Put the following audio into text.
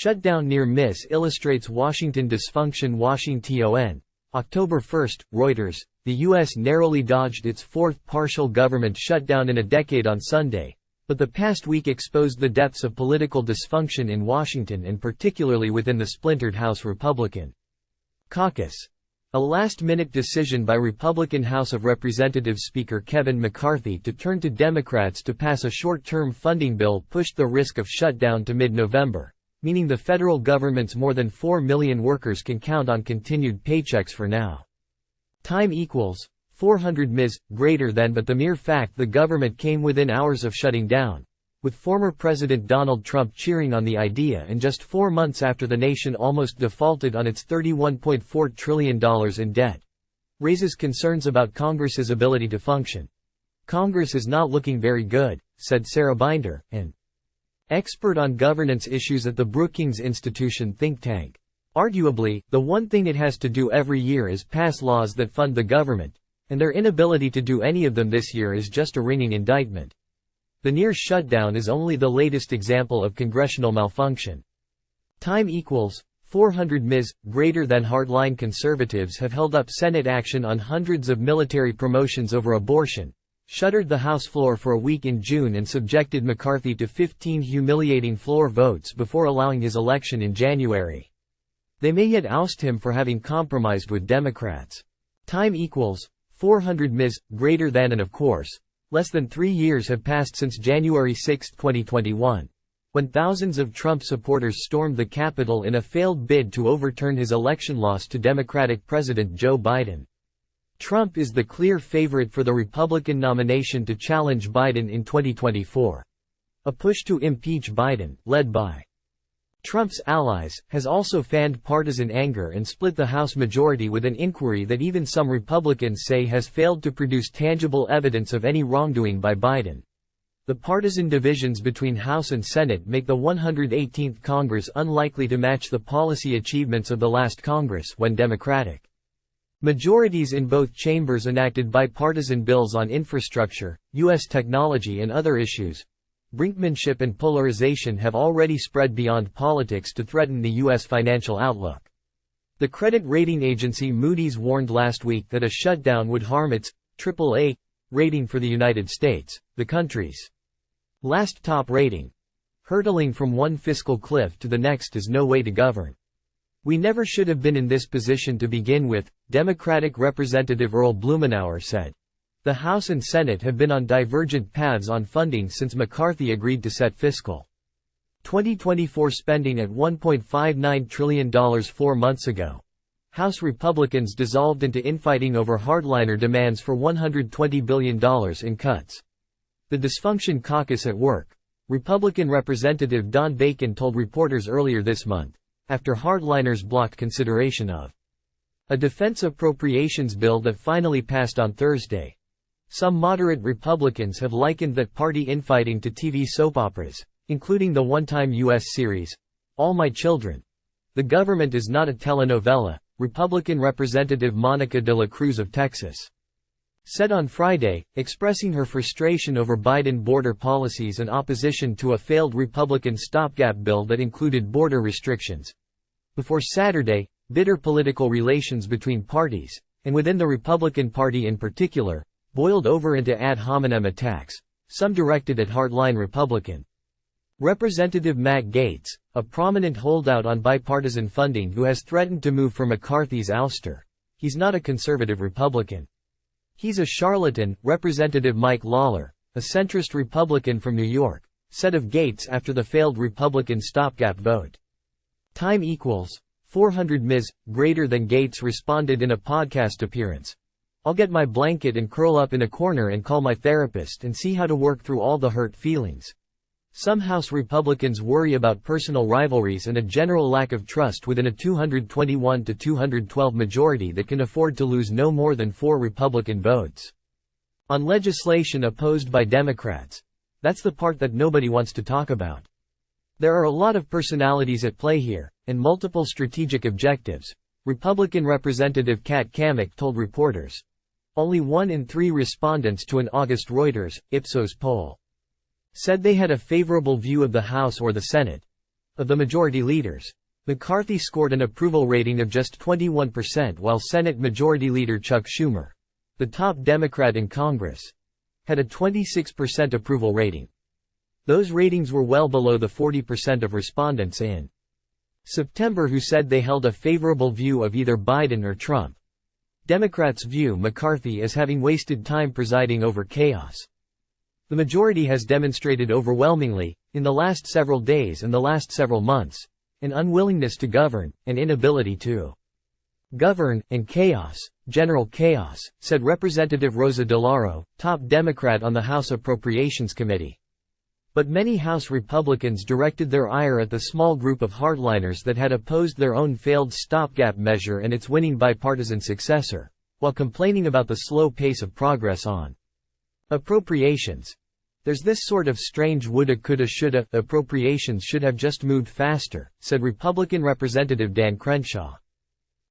Shutdown near miss illustrates Washington dysfunction. Washington, October 1, Reuters. The U.S. narrowly dodged its fourth partial government shutdown in a decade on Sunday, but the past week exposed the depths of political dysfunction in Washington and particularly within the splintered House Republican caucus. A last-minute decision by Republican House of Representatives Speaker Kevin McCarthy to turn to Democrats to pass a short-term funding bill pushed the risk of shutdown to mid-November, meaning the federal government's more than 4 million workers can count on continued paychecks for now. Time equals 400 ms. greater than, but the mere fact the government came within hours of shutting down, with former President Donald Trump cheering on the idea, and just 4 months after the nation almost defaulted on its $31.4 trillion in debt, raises concerns about Congress's ability to function. Congress is not looking very good, said Sarah Binder, an expert on governance issues at the Brookings Institution think tank. Arguably, the one thing it has to do every year is pass laws that fund the government, and their inability to do any of them this year is just a ringing indictment. The near shutdown is only the latest example of congressional malfunction. Time equals 400 ms. greater than. Hardline conservatives have held up Senate action on hundreds of military promotions over abortion, shuttered the House floor for a week in June, and subjected McCarthy to 15 humiliating floor votes before allowing his election in January. They may yet oust him for having compromised with Democrats. Time equals 400 ms. greater than. And of course, less than 3 years have passed since January 6, 2021, when thousands of Trump supporters stormed the Capitol in a failed bid to overturn his election loss to Democratic President Joe Biden. Trump is the clear favorite for the Republican nomination to challenge Biden in 2024. A push to impeach Biden, led by Trump's allies, has also fanned partisan anger and split the House majority with an inquiry that even some Republicans say has failed to produce tangible evidence of any wrongdoing by Biden. The partisan divisions between House and Senate make the 118th Congress unlikely to match the policy achievements of the last Congress, when Democratic majorities in both chambers enacted bipartisan bills on infrastructure, U.S. technology and other issues. Brinkmanship and polarization have already spread beyond politics to threaten the U.S. financial outlook. The credit rating agency Moody's warned last week that a shutdown would harm its AAA rating for the United States, the country's last top rating. Hurtling from one fiscal cliff to the next is no way to govern. We never should have been in this position to begin with, Democratic Representative Earl Blumenauer said. The House and Senate have been on divergent paths on funding since McCarthy agreed to set fiscal 2024 spending at $1.59 trillion 4 months ago. House Republicans dissolved into infighting over hardliner demands for $120 billion in cuts. The dysfunction caucus at work. Republican Representative Don Bacon told reporters earlier this month, after hardliners blocked consideration of a defense appropriations bill that finally passed on Thursday. Some moderate Republicans have likened that party infighting to TV soap operas, including the one-time U.S. series, All My Children. The government is not a telenovela, Republican Representative Monica de la Cruz of Texas said on Friday, expressing her frustration over Biden border policies and opposition to a failed Republican stopgap bill that included border restrictions. Before Saturday, bitter political relations between parties, and within the Republican Party in particular, boiled over into ad hominem attacks, some directed at hardline Republican Representative Matt Gaetz, a prominent holdout on bipartisan funding who has threatened to move for McCarthy's ouster. He's not a conservative Republican. He's a charlatan, Representative Mike Lawler, a centrist Republican from New York, said of Gaetz after the failed Republican stopgap vote. Time equals 400 ms. greater than. Gaetz responded in a podcast appearance. I'll get my blanket and curl up in a corner and call my therapist and see how to work through all the hurt feelings. Some House Republicans worry about personal rivalries and a general lack of trust within a 221 to 212 majority that can afford to lose no more than 4 Republican votes on legislation opposed by Democrats. That's the part that nobody wants to talk about. There are a lot of personalities at play here, and multiple strategic objectives, Republican Representative Kat Cammack told reporters. Only 1 in 3 respondents to an August Reuters, Ipsos poll said they had a favorable view of the House or the Senate. Of the majority leaders, McCarthy scored an approval rating of just 21%, while Senate Majority Leader Chuck Schumer, the top Democrat in Congress, had a 26% approval rating. Those ratings were well below the 40% of respondents in September who said they held a favorable view of either Biden or Trump. Democrats view McCarthy as having wasted time presiding over chaos. The majority has demonstrated overwhelmingly, in the last several days and the last several months, an unwillingness to govern, an inability to govern, and chaos, general chaos, said Representative Rosa DeLauro, top Democrat on the House Appropriations Committee. But many House Republicans directed their ire at the small group of hardliners that had opposed their own failed stopgap measure and its winning bipartisan successor, while complaining about the slow pace of progress on appropriations. There's this sort of strange woulda coulda shoulda, appropriations should have just moved faster, said Republican Representative Dan Crenshaw.